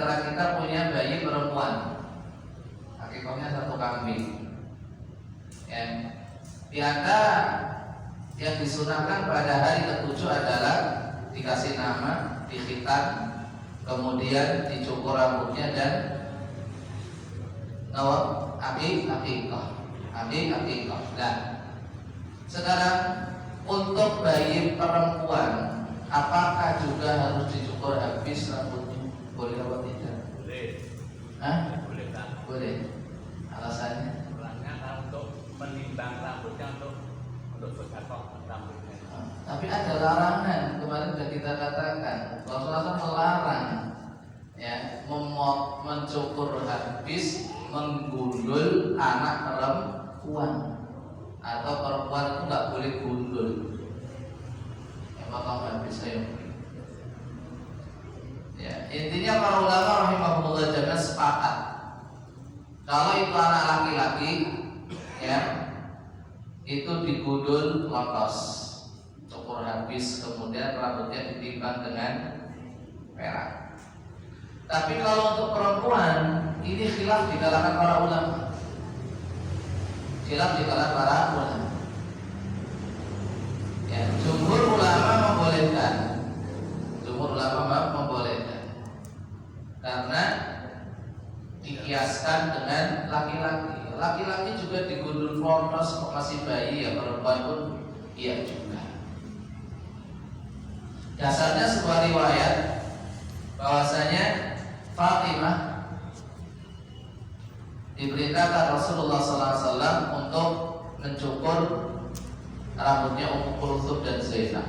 antara kita punya bayi perempuan, akikahnya 1 kambing. Ya. Di antara yang disunahkan pada hari ke-7 adalah dikasih nama, dikhitan, kemudian dicukur rambutnya dan akikah. Nah, sekarang untuk bayi perempuan, apakah juga harus dicukur habis rambutnya? Boleh atau tidak? Boleh. Hah? Boleh kan? Boleh. Alasannya? Karena untuk menimbang rambutnya untuk sedekah rambutnya. Tapi ada larangan. Kemarin sudah kita katakan Rasulullah melarang ya mencukur habis, menggundul anak perempuan, atau perempuan itu nggak boleh gundul. Ya, potong habis saya. Ya, intinya para ulama rahimahumullah jami'an sepakat kalau itu anak laki-laki ya itu digundul lotos, cukur habis, kemudian rambutnya ditimbang dengan perak. Tapi kalau untuk perempuan ini khilaf di kalangan para ulama. Ya, jumhur ulama membolehkan karena dikiaskan dengan laki-laki. Laki-laki juga digundul lotos kok masih bayi, ya perempuan pun iya juga. Dasarnya sebuah riwayat bahwasanya Fatimah diperintahkan Rasulullah SAW untuk mencukur rambutnya Ummu Kulthum dan Zainab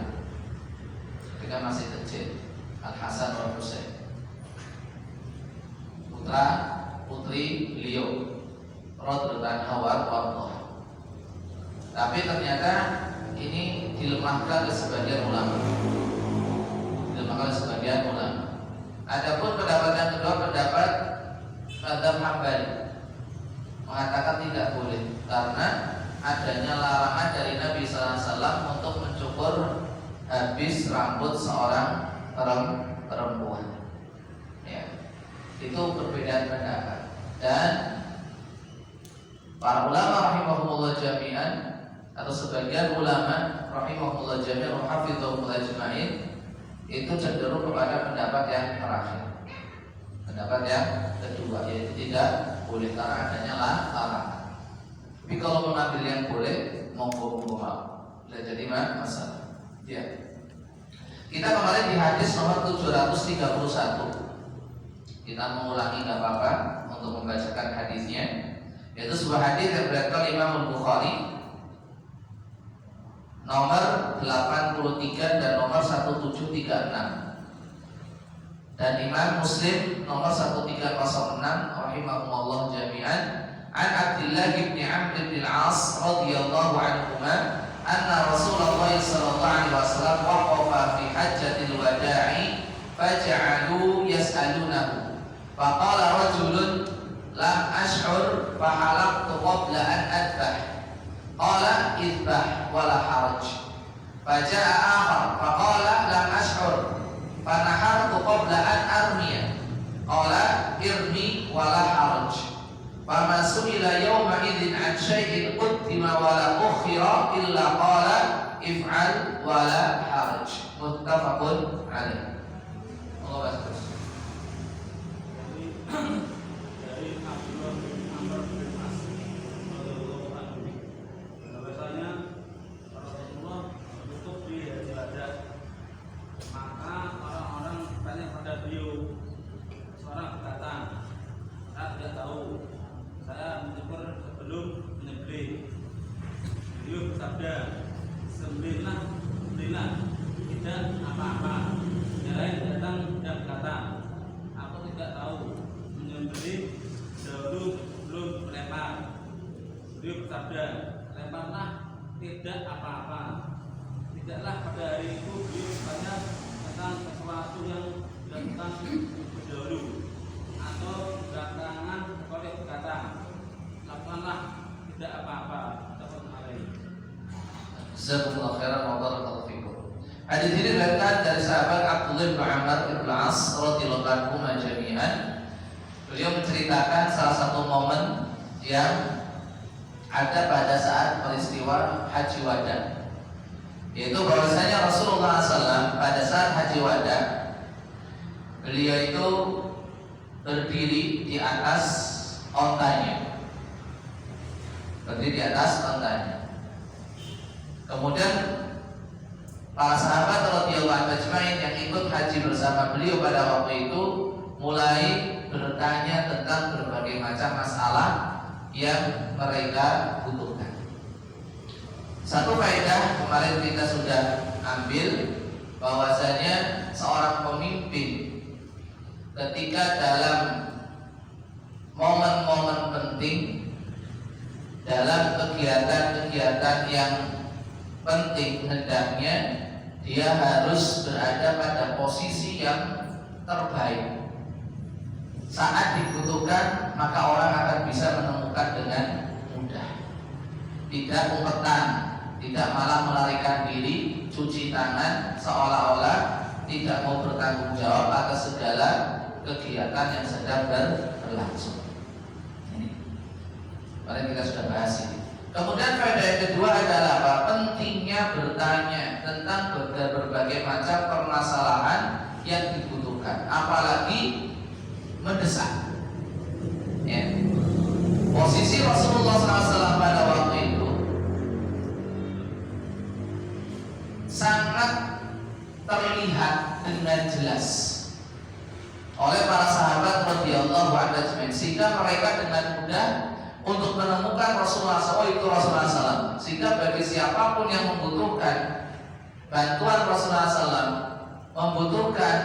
ketika masih kecil, Al Hasan dan Husain, putra putri beliau radhiyallahu anhu. Tapi ternyata ini dilemahkan oleh sebagian ulama. Adapun pendapat yang kedua, pendapat mazhab Hambali, mengatakan tidak boleh karena adanya larangan dari Nabi SAW untuk mencukur habis rambut seorang perempuan. Ya, itu perbedaan pendapat. Dan para ulama rahimahumullah jami'an atau sebagian ulama rahimahumullah jami'an wa hafizahum ajma'in itu cenderung kepada pendapat yang terakhir, pendapat yang kedua, yaitu tidak boleh karena adanya larangan. Tapi kalau mengambil yang boleh, monggo tidak jadi masalah. Ya. Kita kemarin di hadis nomor 731. Kita mengulangi nggak apa-apa untuk membacakan hadisnya. Yaitu sebuah hadis yang berasal Imam Bukhari nomor 83 dan nomor 1736, dan Imam Muslim nomor 1306 rahimahumullah jami'an an Abdullah bin Amr bin Al-As radhiyallahu anhuma anna Rasulullah sallallahu alaihi wasallam waqafa fi hajjatil wada'i faj'alu yas'alunahu faqala rajulun lam ash'ur fahalaqtu qabla an adbah qala idbah wala haraj faja'a akhar faqala lam ash'ur fanahartu qabla an armiya qala irmi wala haraj fama su'ila yawma idzin an syai'in qaddima wala ukhira illa qala if'al wala haraj. Muttafaqun alaih. Allah baik. Dari Abdullah bin Amr bin As radhiyallahu anhu, bahwasanya Rasulullah menutup di hari Wada, maka orang-orang bertanya pada beliau. Seorang berkata, saya tidak tahu, saya mencukur sebelum menyembelih. Beliau bersabda, sembelihlah, tidak apa-apa. Yang lain datang dan berkata, aku tidak tahu, menyembelih dahulu belum melempar. Beliau bersabda, lemparlah, tidak apa-apa. Tidaklah pada hari itu beliau bertanya tentang sesuatu yang dilakukan dahulu atau belakangan, oleh berkata, lakukanlah, tidak apa-apa. Jazakumullahu khairan wa barakallahu fikum. Hadis Hadis ini diriwayatkan dari sahabat Abdullah bin Amr bin As radhiyallahu anhu jami'an. Beliau menceritakan salah satu momen yang ada pada saat peristiwa Haji Wada, yaitu bahwasanya Rasulullah SAW pada saat Haji Wada beliau itu berdiri di atas ontanya, berdiri di atas ontanya. Kemudian para sahabat radhiyallahu anhum ajma'in yang ikut haji bersama beliau pada waktu itu mulai bertanya tentang berbagai macam masalah yang mereka butuhkan. Satu faedah kemarin kita sudah ambil, bahwasanya seorang pemimpin ketika dalam momen-momen penting, dalam kegiatan-kegiatan yang penting, hendaknya dia harus berada pada posisi yang terbaik. Saat dibutuhkan, maka orang akan bisa menemukan dengan mudah. Tidak umpetan, tidak malah melarikan diri, cuci tangan, seolah-olah tidak mau bertanggung jawab atas segala kegiatan yang sedang berlangsung. Ini kemarin kita sudah bahas ini. Kemudian faedah yang kedua adalah apa? Pentingnya bertanya tentang berbagai macam permasalahan yang dibutuhkan, apalagi mendesak. Ya. Posisi Rasulullah SAW pada waktu itu sangat terlihat dengan jelas oleh para sahabat radhiyallahu anhum, sehingga mereka dengan mudah untuk menemukan Rasulullah SAW, itu Rasulullah SAW. Sehingga bagi siapapun yang membutuhkan bantuan Rasulullah SAW, membutuhkan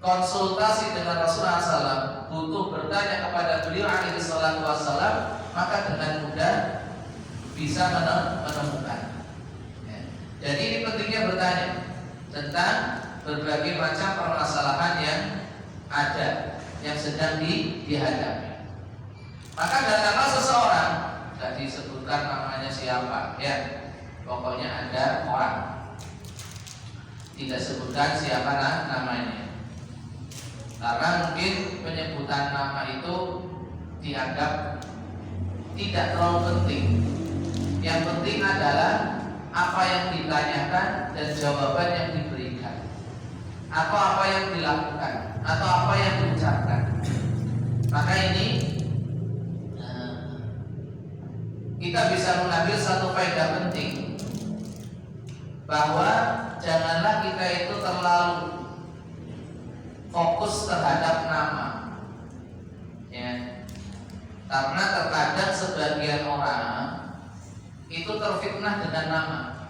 konsultasi dengan Rasulullah SAW, butuh bertanya kepada beliau alaihi salatu wassalam, maka dengan mudah bisa menemukan. Ya. Jadi ini pentingnya bertanya tentang berbagai macam permasalahan yang ada, yang sedang dihadapi. Maka datanglah seseorang, tidak disebutkan namanya siapa, ya, pokoknya ada orang, tidak sebutkan siapa namanya, karena mungkin penyebutan nama itu dianggap tidak terlalu penting. Yang penting adalah apa yang ditanyakan dan jawaban yang diberikan, atau apa yang dilakukan, atau apa yang diucapkan. Maka ini kita bisa mengambil satu faedah penting, bahwa janganlah kita itu terlalu fokus terhadap nama, ya, karena terkadang sebagian orang itu terfitnah dengan nama,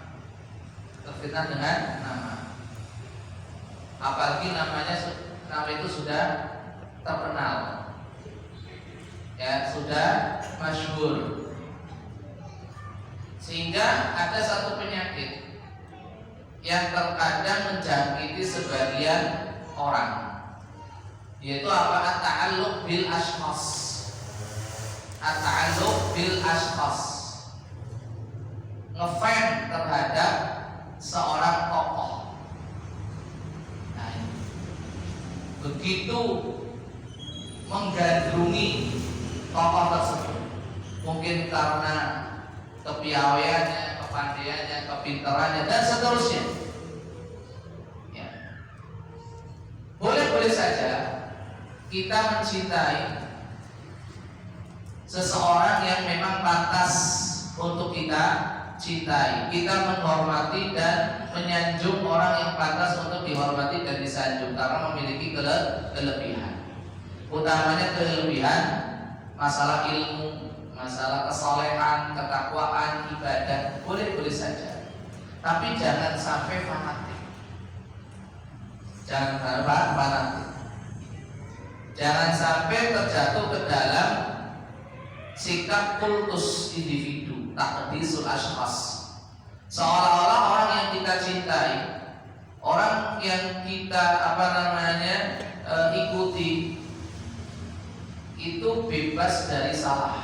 apalagi nama itu sudah terkenal, ya, sudah masyhur. Sehingga ada satu penyakit yang terkadang menjangkiti sebagian orang, yaitu apa? At-ta'alluq bil ashkhas. At-ta'alluq bil ashkhas, ngefan terhadap seorang tokoh. Nah, begitu menggandrungi tokoh tersebut, mungkin karena kepiawaiannya, kepandaiannya, kepintarannya, dan seterusnya. Ya. Boleh-boleh saja kita mencintai seseorang yang memang pantas untuk kita cintai. Kita menghormati dan menyanjung orang yang pantas untuk dihormati dan disanjung karena memiliki kelebihan. Utamanya kelebihan masalah ilmu, masalah kesolehan, ketakwaan, ibadah, boleh-boleh saja. Tapi jangan sampai fanatik. Jangan sampai terjatuh ke dalam sikap kultus individu, taqdisul ashkhas. Seolah-olah orang yang kita cintai, orang yang kita ikuti, itu bebas dari salah,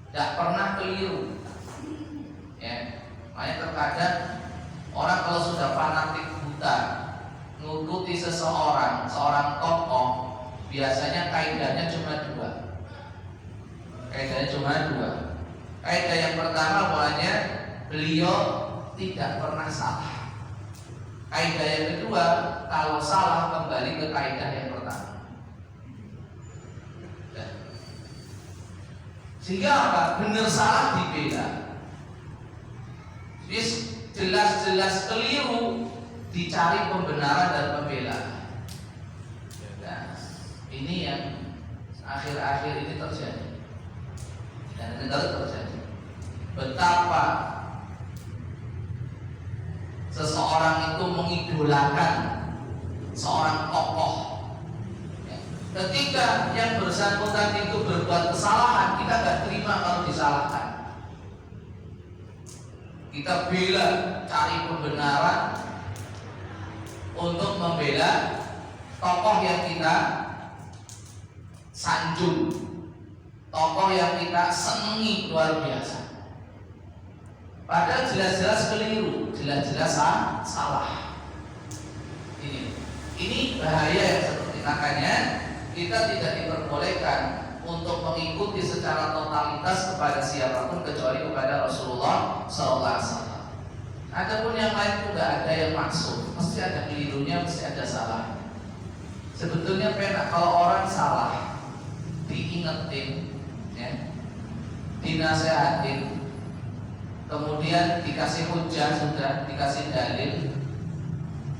tidak pernah keliru. Ya, makanya terkadang Orang kalau sudah fanatik buta mengikuti seorang tokoh, biasanya kaidahnya cuma dua. Kaidah yang pertama bahwanya beliau tidak pernah salah. Kaidah yang kedua, kalau salah kembali ke kaidah yang pertama. Sehingga apa? Benar salah dibela. Jelas-jelas keliru, dicari pembenaran dan pembelaan. Nah, ini yang akhir-akhir ini terjadi. Dan ini terjadi. Betapa seseorang itu mengidolakan seorang tokoh. Ketika yang bersangkutan itu berbuat kesalahan, kita gak terima kalau disalahkan. Kita bela, cari pembenaran untuk membela tokoh yang kita sanjung, tokoh yang kita senangi luar biasa. Padahal jelas-jelas keliru, jelas-jelas salah. Ini bahaya yang seperti makanya kita tidak diperbolehkan untuk mengikuti secara totalitas kepada siapapun kecuali kepada Rasulullah SAW. Adapun yang lain itu nggak ada yang maksud, mesti ada kelirunya, mesti ada salah. Sebetulnya penak kalau orang salah diingetin, ya, dinasehatin, kemudian dikasih hujah, sudah dikasih dalil,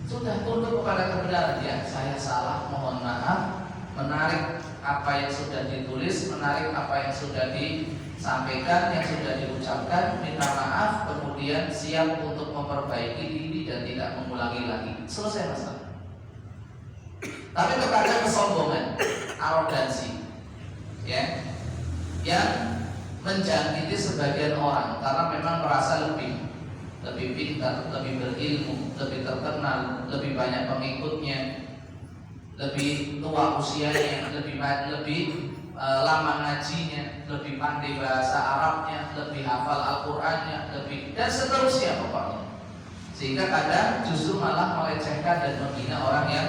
sudah tunduk kepada kebenaran. Ya, saya salah, mohon maaf, menarik apa yang sudah ditulis, menarik apa yang sudah disampaikan, yang sudah diucapkan, minta maaf, kemudian siap untuk memperbaiki diri dan tidak mengulangi lagi. Selesai masalah. Tapi terkadang kesombongan, arogansi, ya, yang menjangkiti sebagian orang karena memang merasa lebih pintar, lebih berilmu, lebih terkenal, lebih banyak pengikutnya, lebih tua usianya, lebih lama ngajinya, lebih pandai bahasa Arabnya, lebih hafal Al-Qur'annya, dan seterusnya pokoknya. Sehingga kadang justru malah melecehkan dan menghina orang yang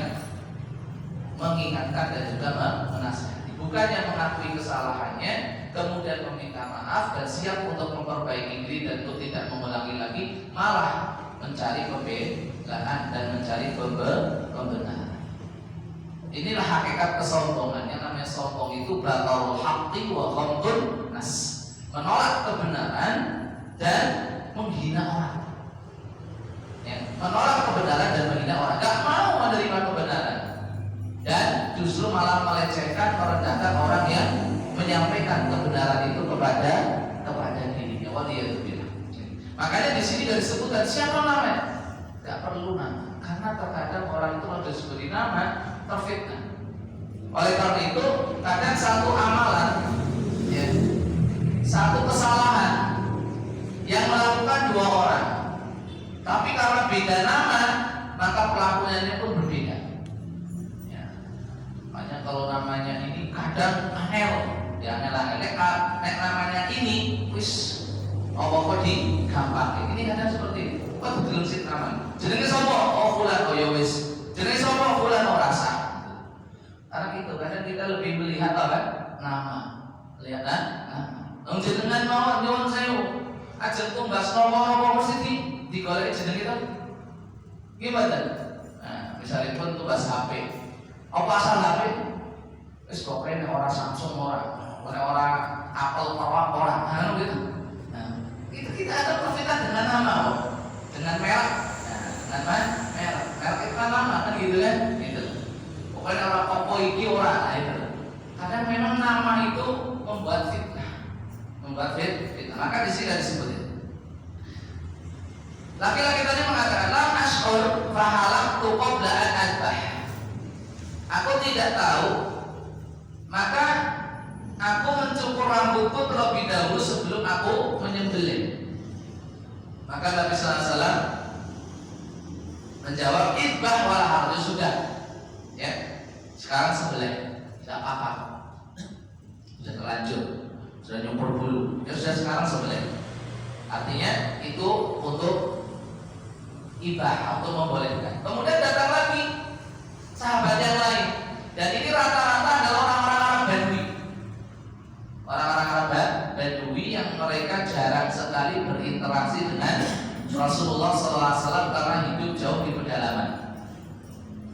mengingatkan dan juga menasihati. Bukannya mengakui kesalahannya, kemudian meminta maaf dan siap untuk memperbaiki diri dan untuk tidak mengulangi lagi, malah mencari pembelaan dan mencari pembenaran. Inilah hakikat kesombongan. Yang namanya sombong itu batarul haqqi wa ghamdun nas, menolak kebenaran dan menghina orang. Ya, menolak kebenaran dan menghina orang, gak mau menerima kebenaran dan justru malah melecehkan, merendahkan orang yang menyampaikan kebenaran itu kepada dirinya. Waliyadzubillah. Makanya di sini dari sebutan siapa namanya? Gak perlu nama, karena terkadang orang itu kalau disebut nama terfitnah. Oleh karena itu, kadang satu amalan, ya, satu kesalahan yang melakukan dua orang, tapi karena beda nama, maka pelakunya pun berbeda. Ya. Makanya kalau namanya ini kadang angel, ya angel, namanya ini, wis apa-apa digampang. Ini kadang seperti itu. Kok belum sih nama? Jenenge sapa? Oh fulan, oh ya wis. Jenenge sapa? Fulan ora sah. Karena itu kadang kita lebih melihat apa? Nama. Lihat kan? Nah, jenengan mawon nyuwun sewu. Ajeng tumbas nopo mesti digoleki jeneng itu. Gimana? Nah, misalnya pun tumbas HP. Apa asal HP? Wis pokoknya orang Samsung orang Apple ora, anu gitu. Nah, itu kita ada perfitan dengan nama, dengan merek. Nah, dengan merek itu kan nama kan gitu kan? Gitu. Pokoknya orang Oppo iki ora, nah itu. Kadang memang nama itu membuat fitnah. Maka di sini disebut itu. Laki-laki tadi mengatakan, "Lam ashur fahalaqtu qabla an adbah." Aku tidak tahu, maka aku mencukur rambutku terlebih dahulu sebelum aku menyembelih. Maka Nabi sallallahu alaihi wasallam menjawab, "Idbah wal harju sudah." Ya. Sekarang sembelih, tidak apa-apa. Sudah terlanjur, sudah nyukur bulu. Ya sudah sekarang sembelih. Artinya itu untuk ibah untuk membolehkan. Kemudian datang lagi sahabat yang lain, dan ini rata-rata adalah orang-orang Arab Badui. Orang-orang Arab Badui yang mereka jarang sekali berinteraksi dengan Rasulullah SAW karena hidup jauh di pedalaman.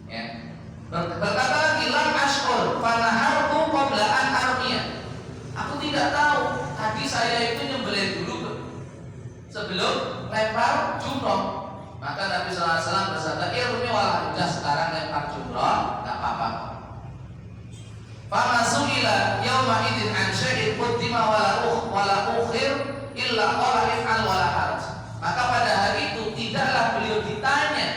Ya. Berkata lagi, lam ashkur fanahartu qabla an armiyah. Aku tidak tahu, tadi saya itu nyembelih dulu sebelum lempar jumroh. Maka Nabi SAW bersabda, irmi walah, udah sekarang lempar jumroh, nggak apa-apa. Fama su'ila yawma idin an syai'in quddima wala ukhir illa qala if'al wala haraj. Maka pada hari itu tidaklah beliau ditanya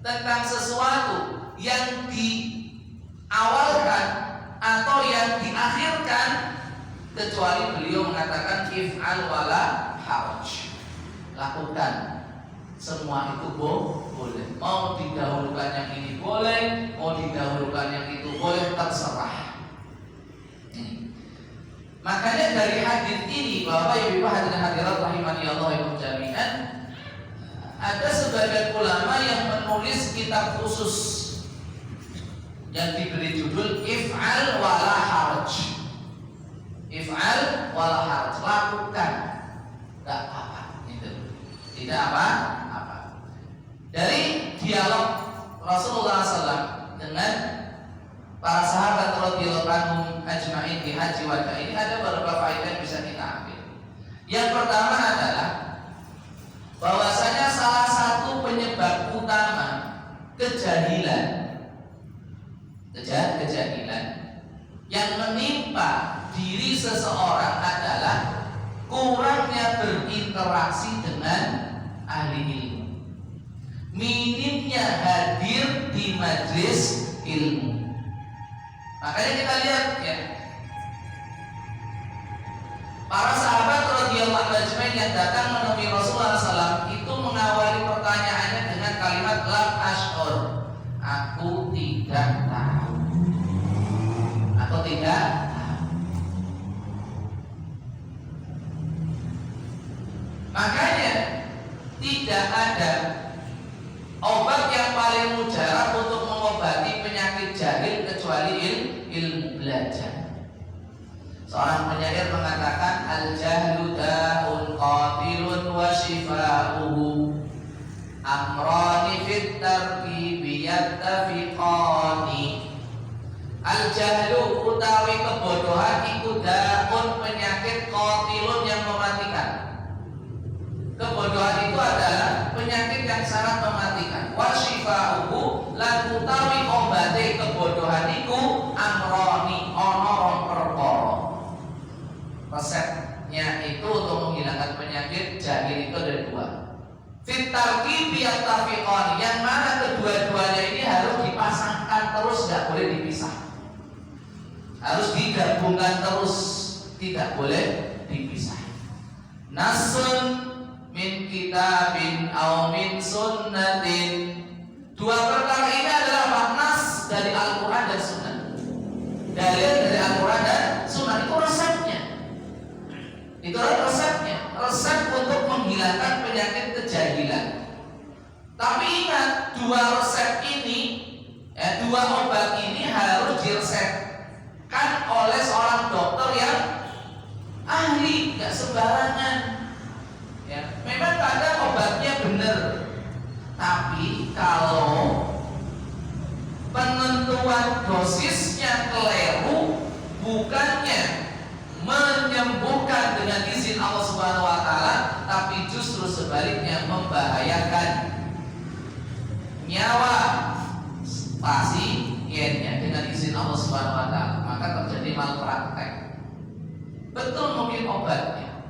tentang sesuatu yang diawalkan atau yang diakhirkan, kecuali beliau mengatakan if'al wala haraj. Lakukan, semua itu boleh. Mau didahulukan yang ini boleh, mau didahulukan yang itu boleh, terserah. Makanya dari hadis ini, Bapak Ibu hadirin hadirat rahimani Allah wa jami'an, ada sebagian ulama yang menulis kitab khusus yang diberi judul if'al wala haraj. If'al wala haraj, lakukan, enggak apa-apa. Itu tidak apa-apa. Dari dialog Rasulullah SAW dengan para sahabat radhiyallahu anhum ajma'in di haji wada ini ada beberapa faedah yang bisa kita ambil. Yang pertama adalah bahwasanya salah satu penyebab utama kejahilan yang menimpa diri seseorang adalah kurangnya berinteraksi dengan ahli ilmu, minimnya hadir di majelis ilmu. Makanya kita lihat ya, para sahabat radhiyallahu anhum yang datang menemui Rasulullah SAW itu mengawali pertanyaannya dengan kalimat lam ash'ur, aku tidak tahu. Aku tidak tahu. Makanya tidak ada obat yang paling mujarab untuk mengobati penyakit jahil kecuali ilmu belajar. Seorang penyair mengatakan al-jahlu da'un qatilun wa shifa'uhu amrani fit tarkibi yattafiqani. Al-jahlu utawi kebodohan iku da'un penyakit qatilun yang mematikan. Kebodohan itu adalah penyakit yang sangat mematikan. Wa shifa'uhu lan utawi ombate kebodohan iku amrani ana rong perkara. Resepnya itu untuk menghilangkan penyakit jahil itu ada dua. Fit tarkibi yattafiqani, yang mana kedua-duanya ini harus dipasangkan terus, tidak boleh dipisah. Harus digabungkan terus, tidak boleh dipisah. Nasun min kitabin aw min sunnatin. Dua perkara ini adalah nas dari Al-Quran dan Sunnah. Dalil dari Al-Quran dan Sunnah, itu resepnya. Itu resepnya, resep untuk menghilangkan penyakit kejahilan. Tapi ingat, dua resep ini, dua obat ini harus diresepkan oleh seorang dokter yang ahli, nggak sembarangan. Ya, memang kadang obatnya benar, tapi kalau penentuan dosisnya keliru, bukannya menyembuhkan dengan izin Allah Subhanahu wa taala, tapi justru sebaliknya membahayakan nyawa pasiennya dengan izin Allah Subhanahu wa taala, maka terjadi malpraktek. Betul mungkin obatnya,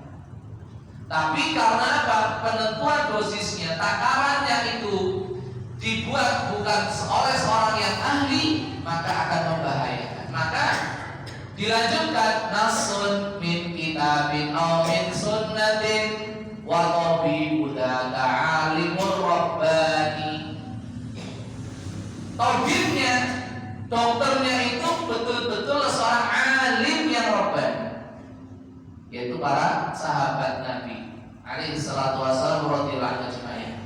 tapi karena apa? Penentuan dosisnya, takarannya itu dibuat bukan oleh seorang yang ahli, maka akan membahayakan. Maka dilanjutkan nasun min kitabin aw min sunnatin wa tabibu alimur rabbani. Tabibnya, dokternya itu betul-betul seorang alim yang rabbani, yaitu para sahabat Nabi alaihi salatu wassalam radhiyallahu anhum.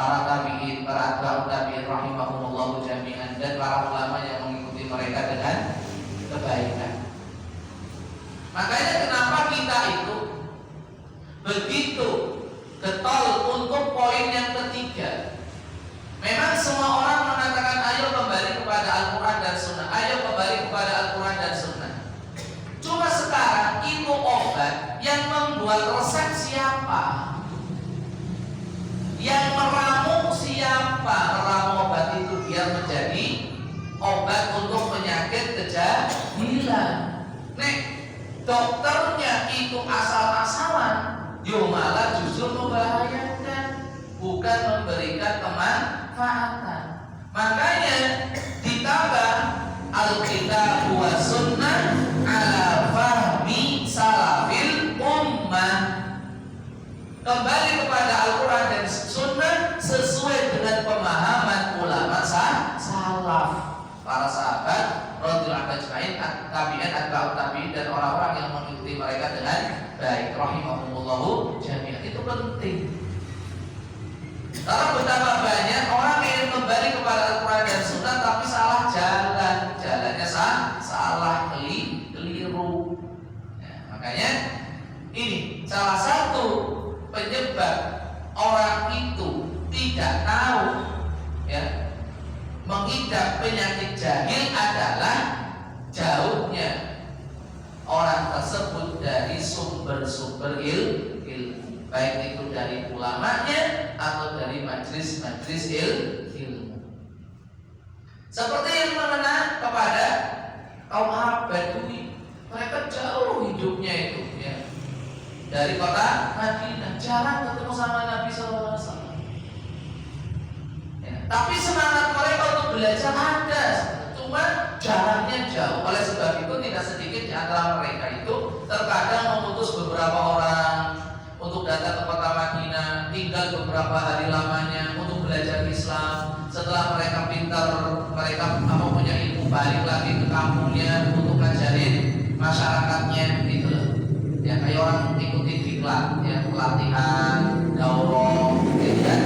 para tabi'in, para atba'ut tabi'in rahimahumullah jami'an, dan para ulama yang mengikuti mereka dengan kebaikan. Makanya kenapa kita itu begitu getol untuk poin yang ketiga. Memang semua orang mengatakan ayo kembali kepada Al-Quran dan Sunnah, ayo kembali kepada Al-Quran dan Sunnah. Cuma sekarang itu obat yang membuat resep siapa? Yang meramu siapa? Meramu obat itu biar menjadi obat untuk penyakit kejahilan. Nek dokternya itu asal-asalan, yo malah justru membahayakan, bukan memberikan kemanfaatan. Makanya ditambah Alkitab wa Sunnah ala fahmi salafil ummah. Kembali kepada Al-Quran dan Sunnah sesuai dengan pemahaman ulama salaf, para sahabat radhiyallahu anhum, tabi'in, atba'ut tabi'in, dan orang-orang yang mengikuti mereka dengan baik rahimahumullahu jami'an. Itu penting. Karena betapa banyak orang yang kembali kepada Al-Quran dan Sunnah tapi salah jalan, jalannya salah, keliru. Ya, makanya ini salah satu penyebab orang itu tidak tahu, ya, mengidap penyakit jahil adalah jauhnya orang tersebut dari sumber-sumber ilmu, baik itu dari ulamanya atau dari majlis-majlis ilmu. Seperti yang mengenai kepada kaum Arab Badui, mereka jauh hidupnya itu, ya, dari kota Madinah, jarang ketemu sama Nabi SAW. Ya, tapi semangat mereka untuk belajar ada, cuma jaraknya jauh. Oleh sebab itu tidak sedikit di antara mereka itu terkadang memutus beberapa orang untuk datang ke kota Madinah, tinggal beberapa hari lamanya untuk belajar Islam. Setelah mereka pintar, mereka punya ilmu, balik lagi ke kampungnya untuk ngajarin masyarakatnya, gitu loh. Ya, kayak orang ikuti diklat, ya, pelatihan, daurah, gitu kan.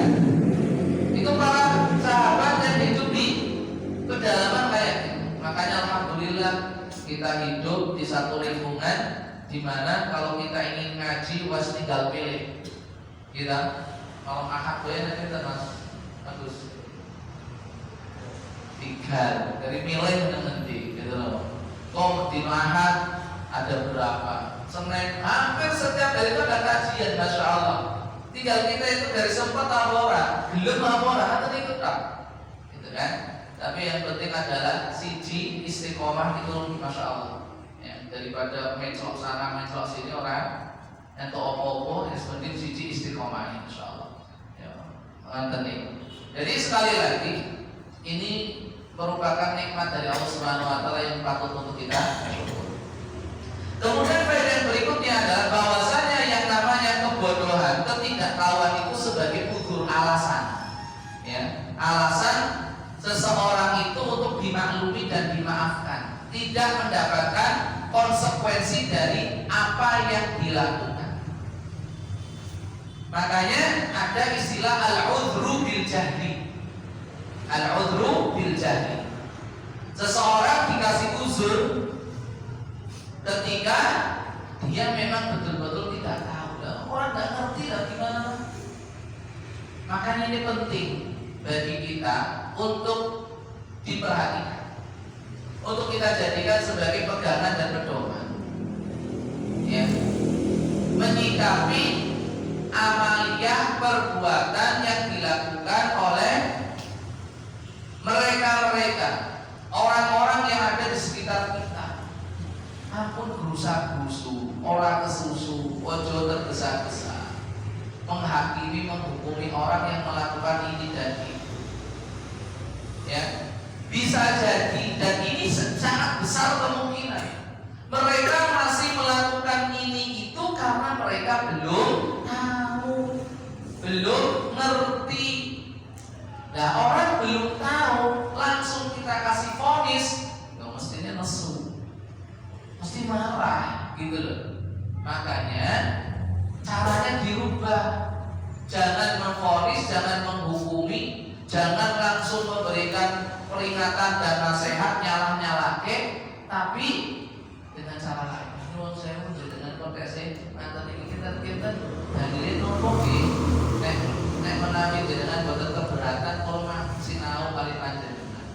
Itu para sahabat yang hidup di pedalaman kayak gitu. Makanya alhamdulillah kita hidup di satu lingkungan di mana kalau kita ingin ngaji was tinggal pilih. Kita kalau ahad boleh nanti Mas Agus. Tiga dari milih nanti, gitu loh. Kok di ahad ada berapa? Senin hampir setiap hari itu ada kajian, masya Allah. Tinggal kita itu dari sempat apa orang, belum apa orang atau ikut tak, gitu kan? Tapi yang penting adalah siji istiqomah itu, masya Allah. Ya, daripada menclok sana menclok sini orang yang tahu apa-apa, yang penting siji istiqomah, masya Allah. Ya, penting. Jadi sekali lagi ini merupakan nikmat dari Allah Subhanahu Wa Taala yang patut untuk kita syukur. Kemudian faedah berikutnya adalah bahwasanya yang namanya kebodohan, ketidaktahuan itu sebagai uzur, alasan, ya, alasan seseorang itu untuk dimaklumi dan dimaafkan, tidak mendapatkan konsekuensi dari apa yang dilakukan. Makanya ada istilah al-udhru bil jahli. Al-udhru bil jahli. Seseorang dikasih uzur ketika dia memang betul-betul tidak tahu, orang tidak ngerti lah gimana. Makanya ini penting bagi kita untuk diperhatikan, untuk kita jadikan sebagai pegangan dan pedoman, ya, menyikapi amaliyah perbuatan yang dilakukan oleh mereka-mereka, orang-orang yang ada di sekitar kita. Ampun gerusak-gerusu, orang kesusu, ojo tergesa-gesa, menghakimi, menghukumi orang yang melakukan ini dan itu. Ya, bisa jadi, dan ini sangat besar kemungkinan mereka masih melakukan ini itu karena mereka belum tahu, belum ngerti. Nah, orang belum tahu langsung kita kasih vonis, nggak mestinya nesu, mesti marah, gitu loh. Makanya caranya dirubah, jangan memvonis, jangan menghukum Jangan langsung memberikan peringatan dan nasihat nyalah-nyalake, tapi dengan cara lain. Menurut saya dengan konteks antara kita dalile nopo nggih nek menawi dengan boten keberatan kalau sinau kali panjenengan.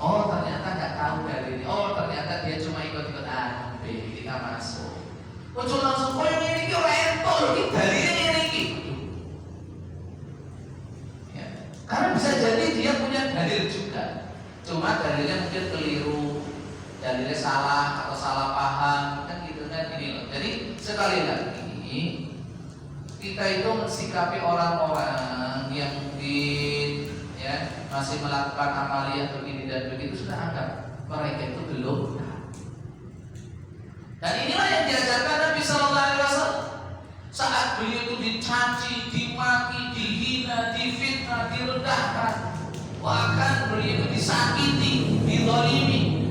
Oh ternyata nggak tahu dalilnya. Oh ternyata dia cuma ikut-ikut A, B, kita masuk. Ojo langsung koyo ngene iki ora entuk iki dalile ngene iki. Ya. Karena bisa jadi dia punya dalil juga. Cuma dalilnya mungkin keliru, dalilnya salah atau salah paham kan gitu kan ini loh. Jadi sekali lagi kita itu mensikapi orang-orang yang mungkin ya masih melakukan amaliyah begini dan begitu sudah anggap mereka itu belum. Dan inilah yang diajarkan Nabi Sallallahu Alaihi Wasallam saat beliau itu dicaci, dimaki, dihina, difitnah, direndahkan, bahkan beliau itu disakiti, dizalimi.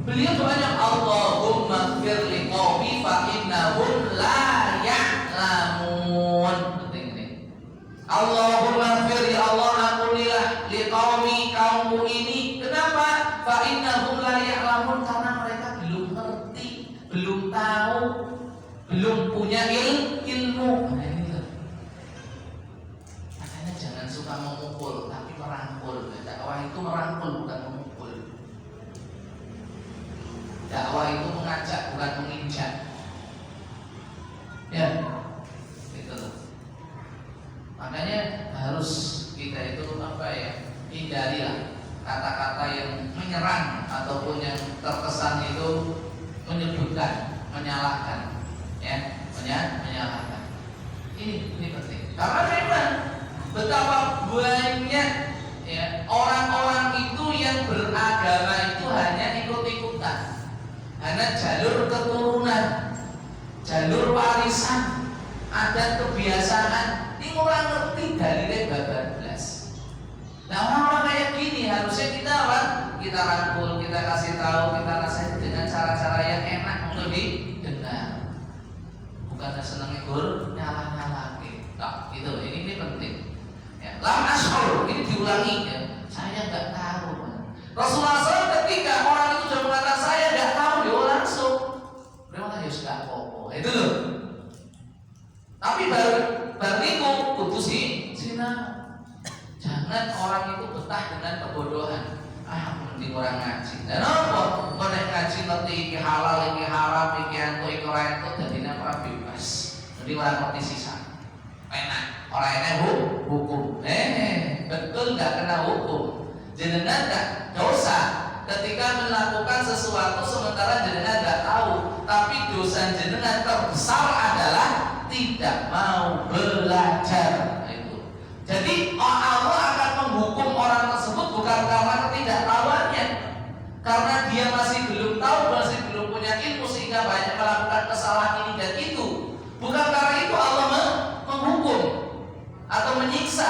Beliau banyak Allahumma firli qaumi fa innahum la ya'lamun. Penting ini. Allahumma firli Allah ampunilah li qaumi kaumku ini. Kenapa? Fa innahum la ya'lamun karena mereka belum ngerti, belum tahu, belum punya ilmu. Nah, ini loh. Makanya jangan suka memukul tapi merangkul. Dakwah itu merangkul bukan memukul. Dakwah itu mengajak bukan menginjak. Ya, gitu loh. Makanya harus kita itu hindarilah kata-kata yang menyerang ataupun yang terkesan itu menyebutkan, menyalahkan, ya, menyalahkan. Ini penting. Karena memang betapa banyak ya orang-orang itu yang beragama itu hanya ikut-ikutan. Karena jalur keturunan, jalur warisan, adat kebiasaan, ini orang ngerti dalilnya bablas. Nah orang-orang kayak gini harusnya kita rangkul, kita kasih tahu, kita nasihat dengan cara-cara yang enak untuk didengar. Bukan seneng ikut nyalah-nyalah. Nah, itu ini penting. Ya, lam ashur ini diulangi ya. Saya nggak tahu. Rasulullah SAW ketika orang itu sudah mengatakan saya nggak tahu, dia langsung memang ya sudah apa itu loh. Tapi baru putus sinau. Jangan orang itu betah dengan kebodohan. Mending orang ngaji. Dan apa? Konek ngaji ngerti iki halal, iki haram, iki entuk, iki ora entuk, dadine ora bebas. Jadi orang ngerti sisa. Enak. Orang enak hukum. Betul nggak kena hukum. Jenengan nggak dosa ketika melakukan sesuatu sementara jenengan nggak tahu, tapi dosa jenengan terbesar adalah tidak mau belajar. Nah, itu. Jadi Allah akan menghukum orang tersebut bukan karena ketidaktahuannya, karena dia masih belum tahu, masih belum punya ilmu sehingga banyak melakukan kesalahan ini dan itu. Bukan karena itu Allah menghukum atau menyiksa,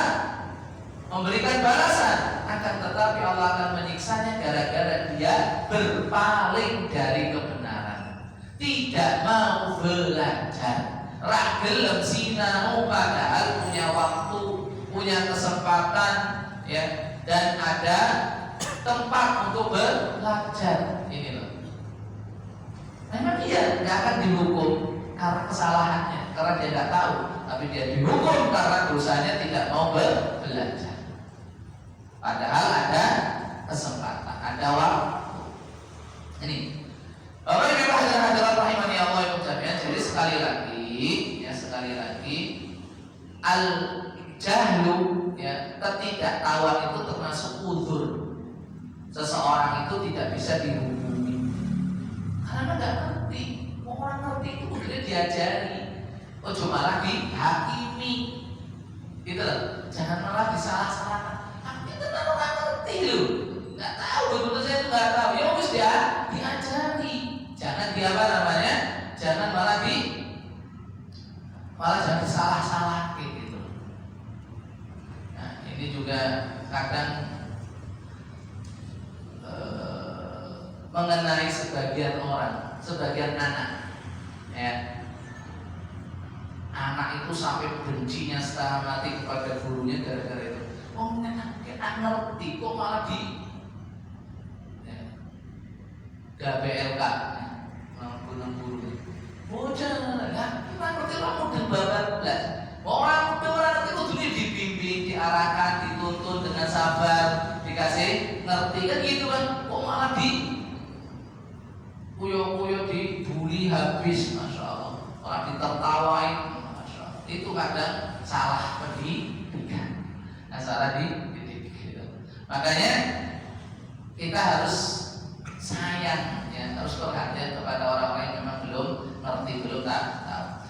memberikan balasan. Akan tetapi Allah akan menyiksanya gara-gara dia berpaling dari kebenaran, tidak mau belajar, ragelem sinau padahal punya waktu, punya kesempatan, ya, dan ada tempat untuk belajar. Ini loh. Memang dia nggak akan dihukum karena kesalahannya, karena dia nggak tahu, tapi dia dihukum karena dosanya tidak mau belajar. Padahal ada kesempatan, ada waktu. Ini Bapak Ibu hadirin rahimani Allah yang jami'an. Jadi sekali lagi al jahlu ya, ketidaktahuan itu termasuk uzur. Seseorang itu tidak bisa dihukumi karena nggak ngerti. Orang ngerti itu udah diajari. Ojo malah dihakimi. Gitu loh. Jangan malah disalah-salahkan. Orang ngerti loh, nggak tahu, betul saya itu nggak tahu. Ya harus dia diajari, jangan dia jangan malah jangan salah gitu. Nah ini juga kadang mengenai sebagian orang, sebagian anak, ya. Anak itu sampai bencinya setengah mati kepada gurunya gara-gara itu. Oh, ngerti kok malah di GBLK gunung guru. Bocah kan kita ngerti lah model bablas. Orang ngerti kudu dibimbing, diarahkan, dituntun dengan sabar, dikasih ngerti kan gitu kan. Kok malah di kuyo-kuyo dibully habis, masya Allah. Malah ditertawain, masya Allah. Itu kadang salah pendidikan. Nah, salah dididik. Gitu. Makanya kita harus sayang, ya, harus perhatian kepada orang-orang yang memang belum ngerti, belum tahu.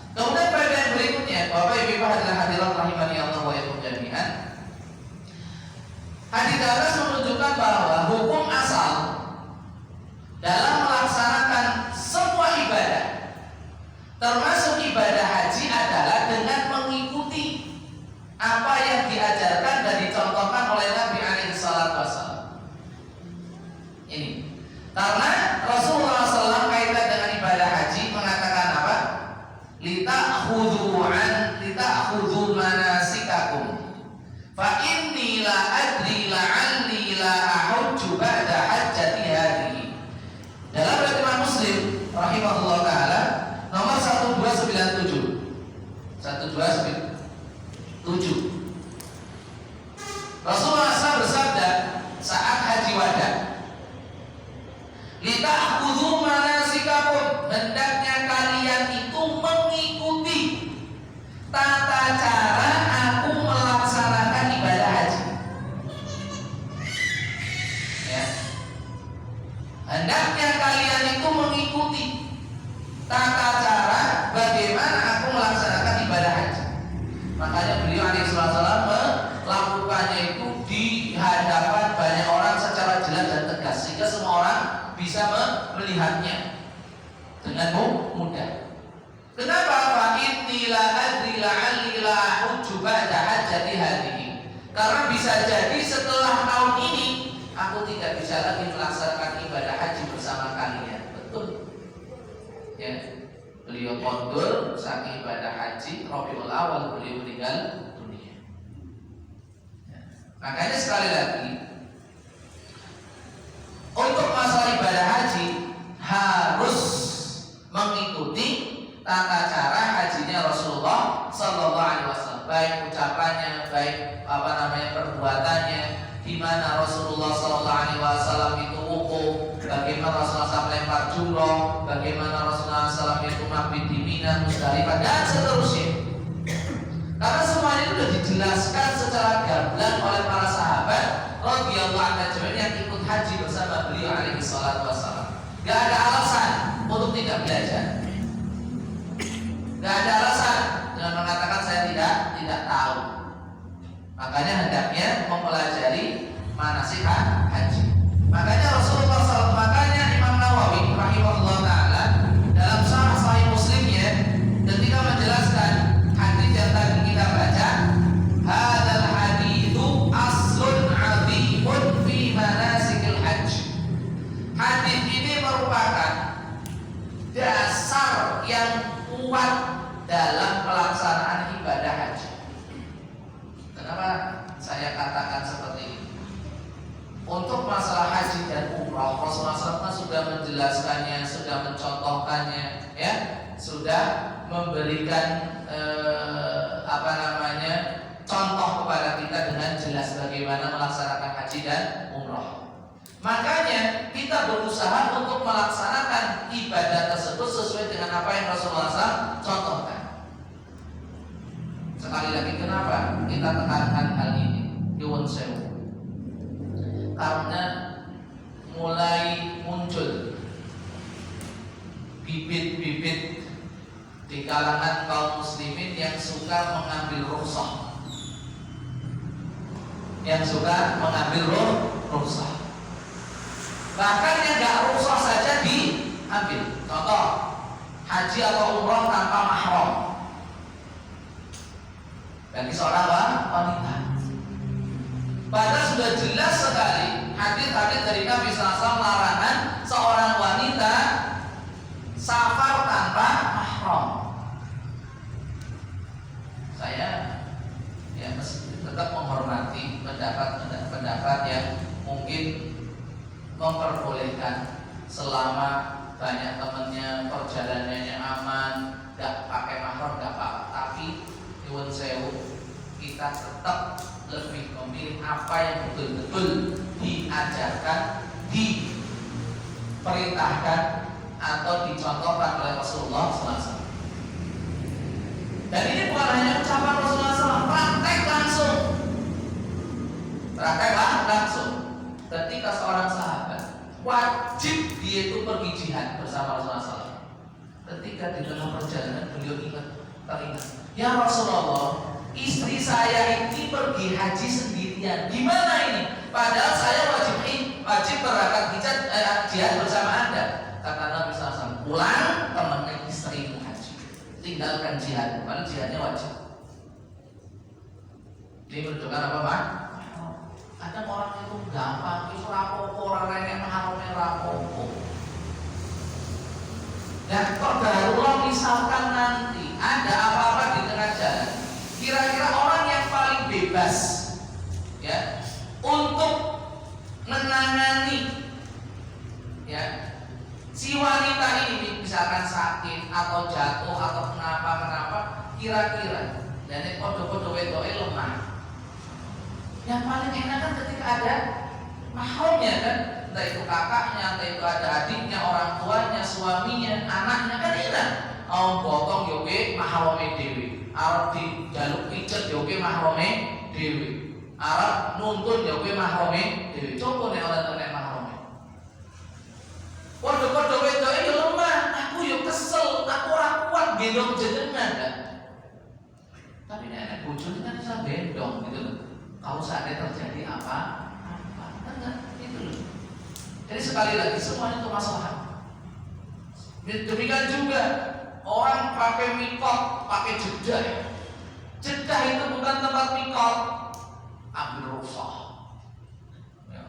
Kemudian pada yang berikutnya, Bapak Ibu hadirin hadirat rahimani Allah wa iyyakum jami'an. Hadis atas menunjukkan bahwa hukum asal dalam melaksanakan semua ibadah, termasuk ibadah haji, adalah dengan mengikuti apa yang diajarkan dan dicontohkan oleh Nabi alaihi salatu wasallam. Ini karena Rasulullah SAW kaitan dengan ibadah haji mengatakan apa? Lita'khudhu manasikakum fa inni la adri la'alli la ahujju ba'da hajjati hadhihi. Dalam riwayat Imam Muslim rahimahullah taala nomor 1297. 1297. Rasulullah SAW bersabda saat haji wada, lita'khudhu manasikakum, hendaknya kalian itu mengikuti tata cara aku melaksanakan ibadah haji. Ya. Hendaknya kalian itu mengikuti tata cara bagaimana aku melaksanakan ibadah haji. Makanya beliau alaihi wasallam melakukannya itu di hadapan banyak orang secara jelas dan tegas sehingga semua orang bisa melihatnya dengan mudah. Kenapa? Fa inni la adri la'alli la ahujju ba'da hajjati hadhihi. Karena bisa jadi setelah tahun ini aku tidak bisa lagi melaksanakan ibadah haji bersama kalian. Betul. Ya. Beliau kondur saking ibadah haji Rabiul Awal beliau meninggal dunia. Ya. Makanya sekali lagi untuk masalah ibadah haji harus mengikuti tata cara hajinya Rasulullah Sallallahu Alaihi Wasallam, baik ucapannya, baik perbuatannya, di mana Rasulullah Sallallahu Alaihi Wasallam itu wukuf, bagaimana Rasulullah SAW lempar jumroh, bagaimana Rasulullah SAW itu mabit di Mina, Musdalifah dan seterusnya. Karena semuanya itu sudah dijelaskan secara gamblang oleh para sahabat radhiyallahu anhum yang ikut haji bersama beliau alaihi salatu wassalam. Gak ada alasan untuk tidak belajar. Gak ada alasan dengan mengatakan saya tidak tahu. Makanya hendaknya mempelajari manasik haji. Makanya Rasulullah SAW, makanya Imam Nawawi rahimahullah taala dalam Sahih Muslimnya ketika menjelaskan hadis yang tadi kita baca, hadzal haditsu aslun 'azimun fi manasikil hajj. Hadis ini merupakan dasar yang kuat dalam pelaksanaan ibadah haji. Kenapa saya katakan seperti ini? Untuk masalah haji dan umrah, Rasulullah SAW sudah menjelaskannya, sudah mencontohkannya, ya, sudah memberikan contoh kepada kita dengan jelas bagaimana melaksanakan haji dan umrah. Makanya kita berusaha untuk melaksanakan ibadah tersebut sesuai dengan apa yang Rasulullah SAW contohkan. Sekali lagi, kenapa kita tekankan hal ini? Nyuwun sewu. Karena mulai muncul bibit-bibit di kalangan kaum muslimin yang suka mengambil rukhsah, rukhsah. Bahkan yang gak rukhsah saja diambil. Contoh, haji atau umrah tanpa mahram bagi seorang wanita. Padahal sudah jelas sekali hadis-hadis dari Nabi SAW larangan seorang wanita safar tanpa mahram. Saya ya tetap menghormati pendapat diperbolehkan selama banyak temennya, perjalanannya aman, nggak pakai mahram nggak apa-apa. Tapi nyuwun sewu, kita tetap lebih memilih apa yang betul-betul diajarkan, diperintahkan atau dicontohkan oleh Rasulullah SAW. Dan ini bukan hanya ucapan Rasulullah SAW, praktek langsung. Prakteklah langsung. Ketika seorang sahabat wajib dia itu pergi jihad bersama Rasulullah SAW. Ketika di tengah perjalanan beliau teringat, ya Rasulullah, istri saya ini pergi haji sendirian. Gimana ini? Padahal saya wajib berangkat jihad bersama Anda. Kata Nabi SAW, pulang temenin istrimu haji, tinggalkan jihad, padahal jihadnya wajib. Ini menunjukkan apa, Pak? Ada orang itu gampang, itu rapopo, orang lain maharomnya rapopo. Dan kalau misalkan nanti ada apa-apa di tengah jalan, kira-kira orang yang paling bebas ya untuk menangani ya si wanita ini, misalkan sakit atau jatuh atau kenapa, kira-kira dan ini kode-kode wedoe lemah. Yang paling enak kan ketika ada mahramnya kan, entah itu kakaknya, entah itu ada adiknya, orang tuanya, suaminya, anaknya, kan enak. Om potong yoke mahrame dewi, arep dijaluk pijet yoke mahrame dewi, arep nuntun yoke mahrame dewi. Coba nek ora nek mahrame. Kode-kode wedoke yo lemah, aku yo kesel, aku ora kuat gendong jenengan kan. Tapi nek bojone kan bisa gendong gitu loh. Kalau seandainya terjadi apa, enggak, itu loh. Jadi sekali lagi semuanya itu masalah. Demikian juga orang pakai mikot, pakai jedah. Jedah itu bukan tempat mikot, ambil rusak. Ya.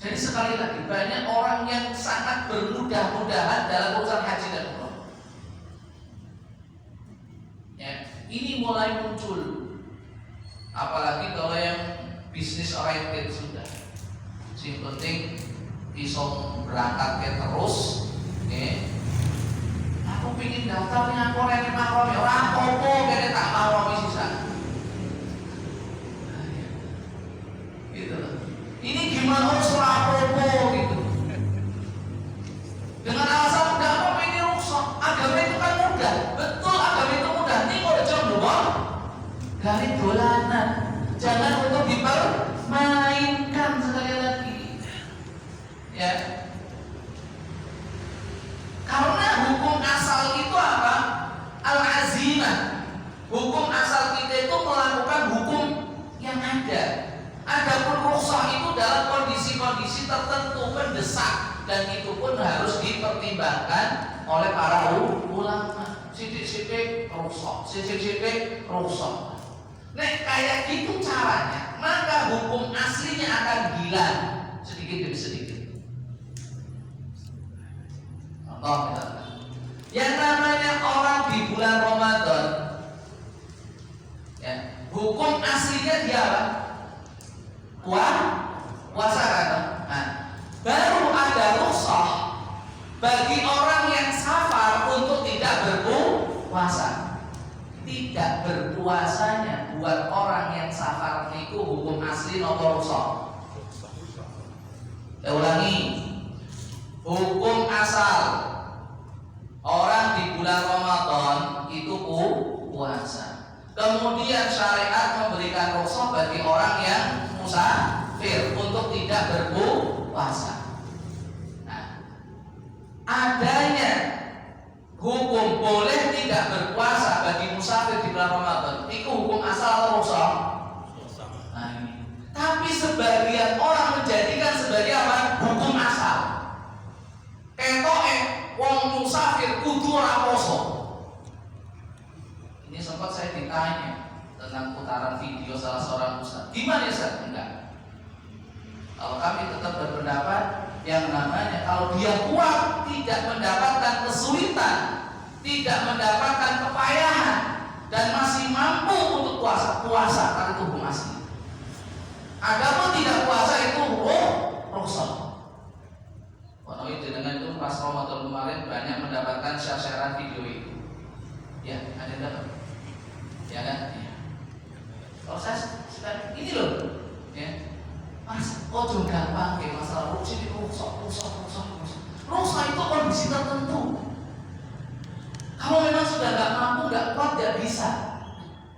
Jadi sekali lagi banyak orang yang sangat bermudah-mudahan dalam urusan haji dan umrah. Ya, ini mulai muncul. Apalagi kalau yang bisnis oriented sudah, yang penting bisa berangkat terus. Aku pingin daftarnya aku rene mahram ya ora apa-apa, kene tak mahram sisa. Gitu. Ini gimana harus ora apa-apa gitu. Dengan alasan enggak apa ini rusak. Agama itu kan mudah. Betul, agama itu mudah. Ini kok jomblo dari dolanan, jangan untuk dipermainkan sekali lagi, ya. Karena hukum asal itu apa? Al-azimah. Hukum asal kita itu melakukan hukum yang ada. Adapun rukhsah itu dalam kondisi-kondisi tertentu mendesak, dan itu pun harus dipertimbangkan oleh para ulama. Sidik-sidik rukhsah, sidik-sidik rukhsah. Nek kayak gitu caranya, maka hukum aslinya akan hilang sedikit demi sedikit. Contoh misalkan, yang namanya orang di bulan Ramadan, ya, hukum aslinya dia apa? Puasa kan? Nah, baru ada rukhsah bagi orang yang safar untuk tidak berpuasa. Tidak berpuasanya buat orang yang safar itu hukum asli nomor rukhsah. Saya ulangi, hukum asal orang di bulan Ramadan itu puasa. Kemudian syariat memberikan rukhsah bagi orang yang musafir untuk tidak berpuasa. Nah, adanya hukum boleh tidak berpuasa bagi musafir di bulan Ramadan itu hukum asal atau rukhsah? Nah, ini. Tapi sebagian orang menjadikan sebagai apa? Hukum asal. Ketoke wong musafir kudu ora poso. Ini sempat saya ditanya tentang putaran video salah seorang ustaz. Gimana ya Ustaz? Enggak. Kalau kami tetap berpendapat yang namanya kalau dia kuat tidak mendapatkan kesulitan, tidak mendapatkan kepayahan, dan masih mampu untuk puasa karena itu hukum asli. Adapun tidak puasa itu rukhsah. rusak. Walau dengan itu pas Ramadan kemarin banyak mendapatkan share-sharean video itu. Ya, ada yang dapat? Ya kan? Ya. Kalau saya ini loh, ya. Mas, kok gampang kayak masalah rusak itu rusak. Rusak itu kondisi tertentu. Kalau memang sudah nggak mampu, nggak kuat, nggak bisa.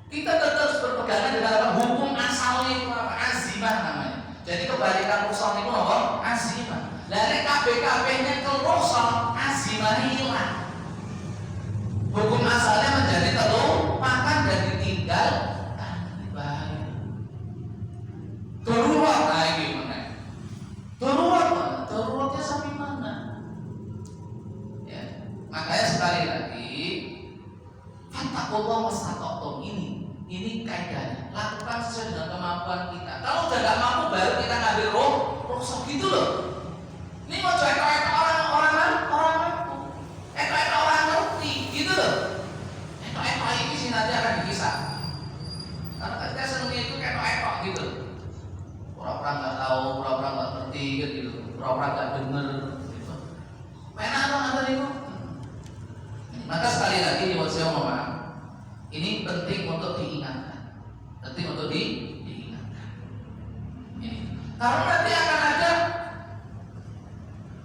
Kita tetap berpegangan dengan apa? Hukum asalnya itu apa? Azimah namanya. Jadi kebalikan rusak itu apa? Azimah. Dari KBKB-nya ke rusak, azimah hilang. Hukum asalnya menjadi terlupakan dan ditinggal. Bahaya. Darurat lagi mana? Daruratnya sampai mana? Ya, makanya sekali lagi, fattaqullaha mastata'tum ini kaidahnya. Lakukan sesuai dengan kemampuan kita. Kalau udah nggak mampu, baru kita ngambil rusak gitu loh. Ini mau coba orang mampu, orang ngerti gitu loh. Ini sih nanti akan dikisah. Karena kita senangnya itu ekor gitu. Pura-pura nggak tahu, pura-pura nggak ngerti gitu, pura-pura nggak denger gitu. Enak itu. Maka sekali lagi saya mau maaf. Ini penting untuk diingatkan. Ini. Karena nanti akan ada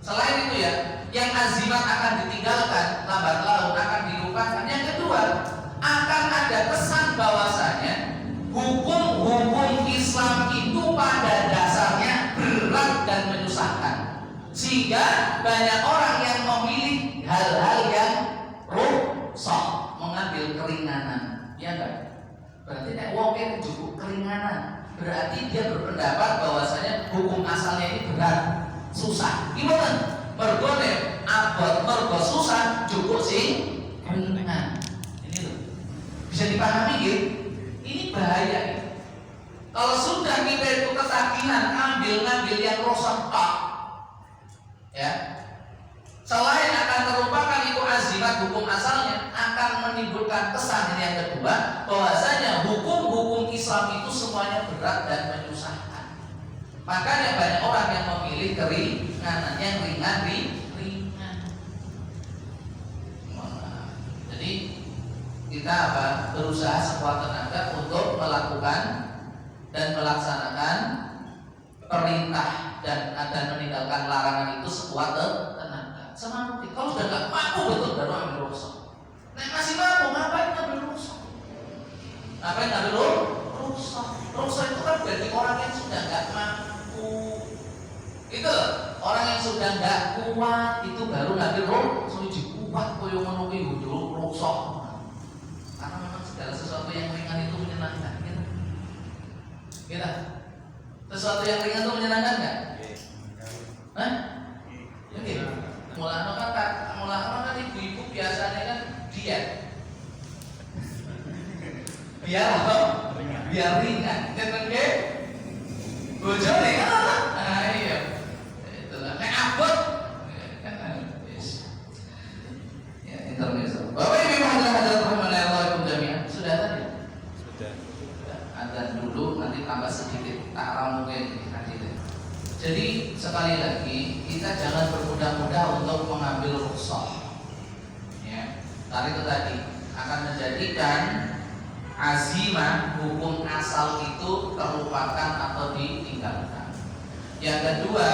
selain itu ya, yang azimat akan ditinggalkan, lambat laun akan dilupakan. Yang kedua, akan ada pesan bahwasanya hukum-hukum Islam itu pada dasarnya berat dan menyusahkan. Sehingga banyak orang yang memilih hal-hal yang rusak, mengambil keringanan. Ya enggak? Berarti nek wong iki cukup keringanan. Berarti dia berpendapat bahwasanya hukum asalnya ini berat, susah. Gimana? Mergo nek abot, mergo susah, cukup sih keringanan. Ini loh. Bisa dipahami gitu? Ini bahaya gitu. Kalau sudah kita itu ketagihan ngambil yang rusak tak, ya, selain akan terlupakan itu azimat hukum asalnya, akan menimbulkan kesan yang kedua bahwasanya hukum-hukum Islam itu semuanya berat dan menyusahkan. Makanya banyak orang yang memilih keringanan, yang ringan. Jadi kita berusaha sekuat tenaga untuk melakukan dan melaksanakan perintah dan meninggalkan larangan itu sekuat tenaga. Semampu. Kalau sudah nggak mampu betul baru ambil rusak. Nah masih mampu ngapain ambil rusak? Rusak itu kan berarti orang yang sudah nggak mampu. Itu orang yang sudah nggak kuat itu baru ngambil rusak. Kuat koyo ngono kuwi rusak. Karena memang segala sesuatu yang ringan itu menyenangkan. Gitu. Sesuatu yang ringan itu menyenangkan nggak? Hah? Mungkin. Mulanya kan ibu-ibu biasanya kan diet. Biar ringan. Jangan ke bojone kan? Nah iya. Itulah. Nek abot ya intermezzo. Bapak Ibu hadirin rahimanallahu jami'an. Sudah tadi? Sudah. Adzan dulu nanti tambah sedikit tak mungkin hadirin. Jadi sekali lagi kita jangan bermudah-mudah untuk mengambil rukhsah. Ya. Karena itu tadi akan menjadikan azimah hukum asal itu terlupakan atau ditinggalkan. Yang kedua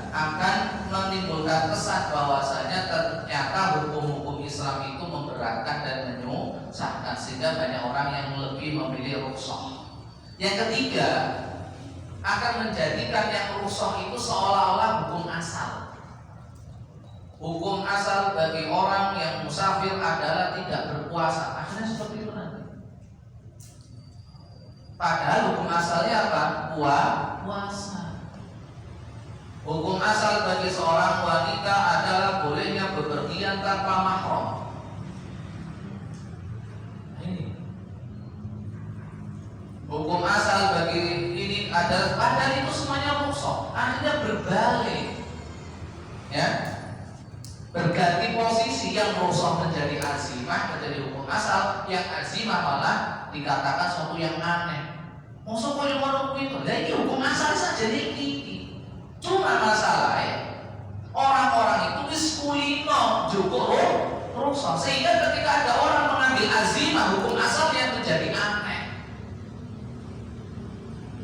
akan menimbulkan kesan bahwasanya ternyata hukum-hukum Islam itu memberatkan dan menyusahkan sehingga banyak orang yang lebih memilih rukhsah. Yang ketiga akan menjadikan yang rukhsah itu seolah-olah hukum asal. Hukum asal bagi orang yang musafir adalah tidak berpuasa. Akhirnya seperti itu nanti. Padahal hukum asalnya apa? Puasa. Hukum asal bagi seorang wanita adalah bolehnya bepergian tanpa mahram. Ini. Hukum asal bagi ini adalah padahal itu semuanya rukhsah. Akhirnya berbalik. Ya. Berganti posisi, yang rukhsah menjadi azimah, menjadi hukum asal, yang azimah malah dikatakan suatu yang aneh. Maksud kau yang orang itu, ini hukum asal saja ini. Cuma masalahnya orang-orang itu wis kulino cukup rusak, sehingga ketika ada orang mengambil azimah hukum asal yang menjadi aneh,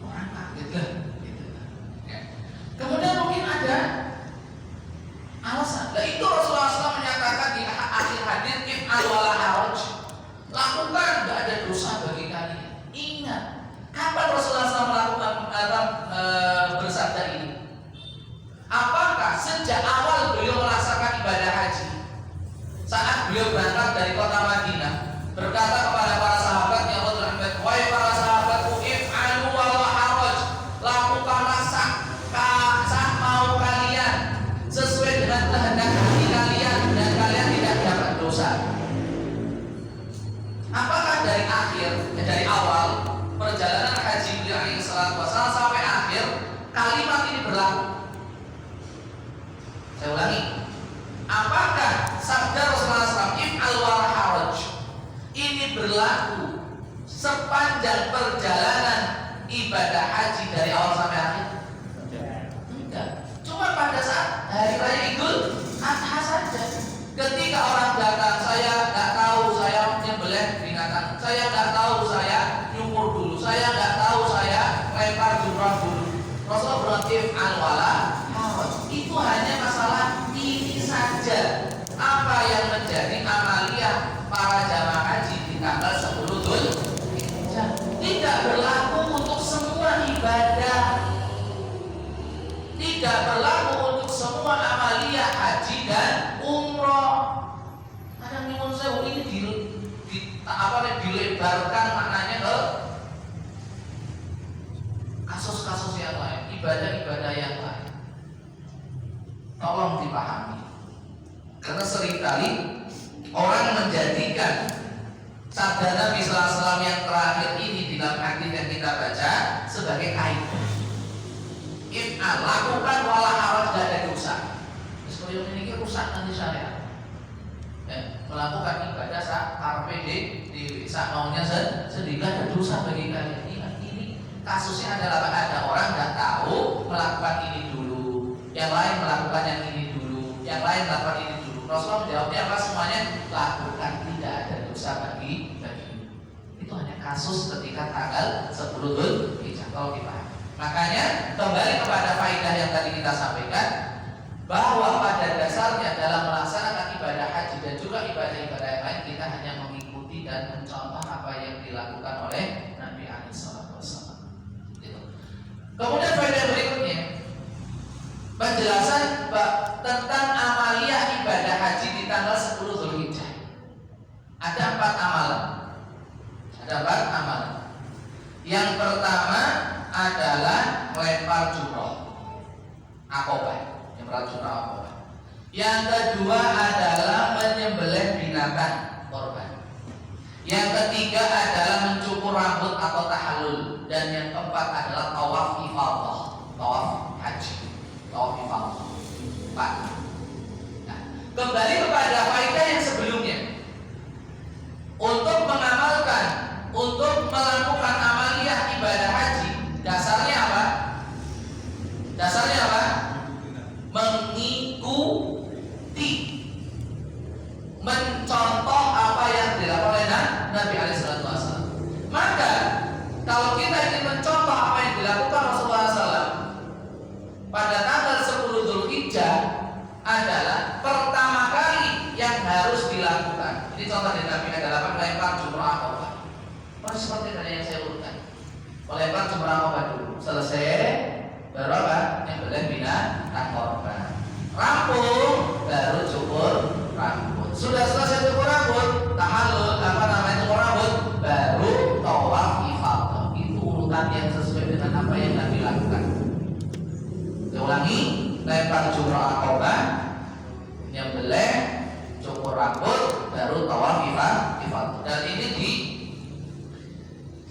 orang kaget lah, gitu. Ya. Kemudian mungkin ada alasan. Nah itu Rasulullah SAW menyatakan di akhir hadis, if'al wala haraj, lakukan, nggak ada dosa bagi kalian. Ingat, kapan Rasulullah SAW melakukan bersabda ini? Apakah sejak awal beliau melaksanakan ibadah haji? Saat beliau berangkat dari kota Madinah, berkata kepada para sahabatnya, wahai para sahabatku, if'alu wala haraj, lakukanlah sah mau kalian sesuai dengan kehendak hati kalian dan kalian tidak dapat dosa. Apakah dari awal perjalanan haji beliau alaihi salatu wasallam sampai akhir kalimat ini berlaku? Saya ulangi, apakah sabda Rasulullah SAW if'al wala haraj ini berlaku sepanjang perjalanan ibadah haji dari awal sampai akhir? Tidak. Cuma pada saat hari raya Idul Adha saja, ketika orang datang, saya nggak tahu saya menyembelih binatang, saya nggak tahu saya nyukur dulu, saya nggak tahu saya lempar jumrah dulu, Rasulullah berarti if'al wala haraj. Itu hanya masalah ini saja. Apa yang menjadi amaliyah para jamaah haji di tanggal 10 Dzulhijjah tidak berlaku untuk semua ibadah, tidak berlaku untuk semua amaliyah haji dan umroh. Ada nyuwun sewu ini dilebarkan maknanya ke kasus-kasus yang lain, ibadah-ibadah yang lain. Tolong dipahami, karena seringkali orang menjadikan sabda Nabi SAW yang terakhir ini di dalam hadis yang kita baca sebagai kaidah. If'al, lakukan wala haraj, gak ada dosa. Sekalian ini rusak nanti syariat. Melakukan ibadah saat karpe di saat maunya sendiri, gak ada dosa bagi kalian. Ingat, ini kasusnya adalah ada orang nggak tahu melakukan ini dulu, yang lain melakukan yang ini dulu, yang lain melakukan ini dulu. Rasulullah menjawabnya apa? Semuanya lakukan, tidak ada dosa bagi. Itu hanya kasus ketika tanggal 10 Dzulhijjah. Kalau dipahami. Makanya kembali kepada faedah yang tadi kita sampaikan, bahwa pada dasarnya dalam melaksanakan ibadah haji dan juga ibadah-ibadah yang lain, kita hanya mengikuti dan mencontoh apa yang dilakukan oleh Nabi SAW. Gitu. Kemudian faedah berikutnya, penjelasan tentang amaliyah ibadah haji di tanggal 10 Dzulhijjah. Ada 4 amalan. Yang pertama adalah melempar jumrah Aqabah, melempar jumrah Aqabah. Yang kedua adalah menyembelih binatang korban. Yang ketiga adalah mencukur rambut atau tahallul, dan yang keempat adalah tawaf ifadah, tawaf haji, tawaf ifadah. Nah, kembali kepada faedah yang sebelumnya, untuk mengamalkan, untuk melakukan amaliyah ibadah haji, dasarnya apa? Dasarnya apa? Mengikuti, mencontoh apa yang dilakukan oleh Nabi SAW. Maka kalau kita ingin mencontoh apa yang dilakukan Rasulullah SAW pada tanggal 10 Dzulhijjah, adalah pertama kali yang harus dilakukan. Ini contoh dari Nabi adalah melempar jumrah Aqabah. Seperti tadi yang saya urutkan, melempar jumrah Aqabah dulu, selesai baru apa? Nyembelih binatang korban. Rampung, baru cukur rambut. Sudah selesai cukur rambut, tahallul, cukur rambut, baru tawaf ifadah. Itu urutan yang sesuai dengan apa yang Nabi lakukan. Saya ulangi, lempar jumrah Aqabah, nyembelih, cukur rambut, baru tawaf ifadah. Dan ini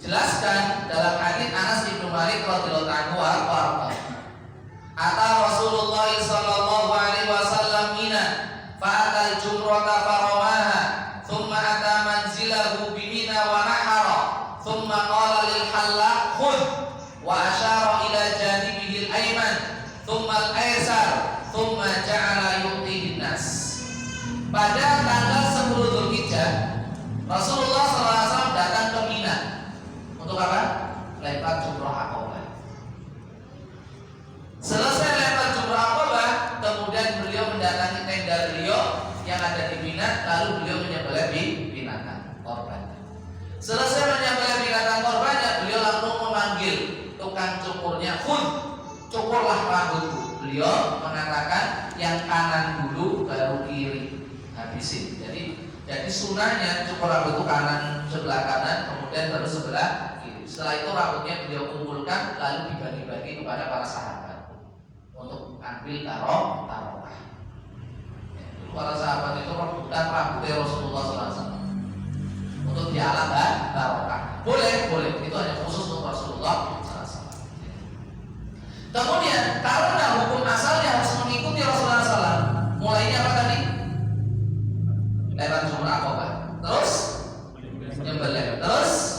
dijelaskan dalam hadis Anas bin Malik radhiyallahu anhu warḍah. Ata Rasulullah sallallahu alaihi wasallam Mina fa'atal jumrata faramaha thumma ata manzilahu bi Mina wa nahara thumma qala lil hallaq khudh wa ashara ila janibihi al-ayman thumma Mina, lalu beliau menyembelih binatang korban. Selesai menyembelih binatang korbannya, beliau langsung memanggil tukang cukurnya, "Khud, cukurlah rambutku." Beliau mengatakan yang kanan dulu baru kiri, habisin. Jadi sunahnya cukur rambut itu kanan, sebelah kanan, kemudian baru sebelah kiri. Setelah itu rambutnya beliau kumpulkan lalu dibagi-bagi kepada para sahabat untuk ambil taroah. Para sahabat itu rebutan rambutnya Rasulullah SAW untuk dialah barokah. Boleh, itu hanya khusus untuk Rasulullah SAW. Kemudian karena hukum asalnya harus mengikuti Rasulullah SAW, mulainya apa tadi? Lewat jumlah apa?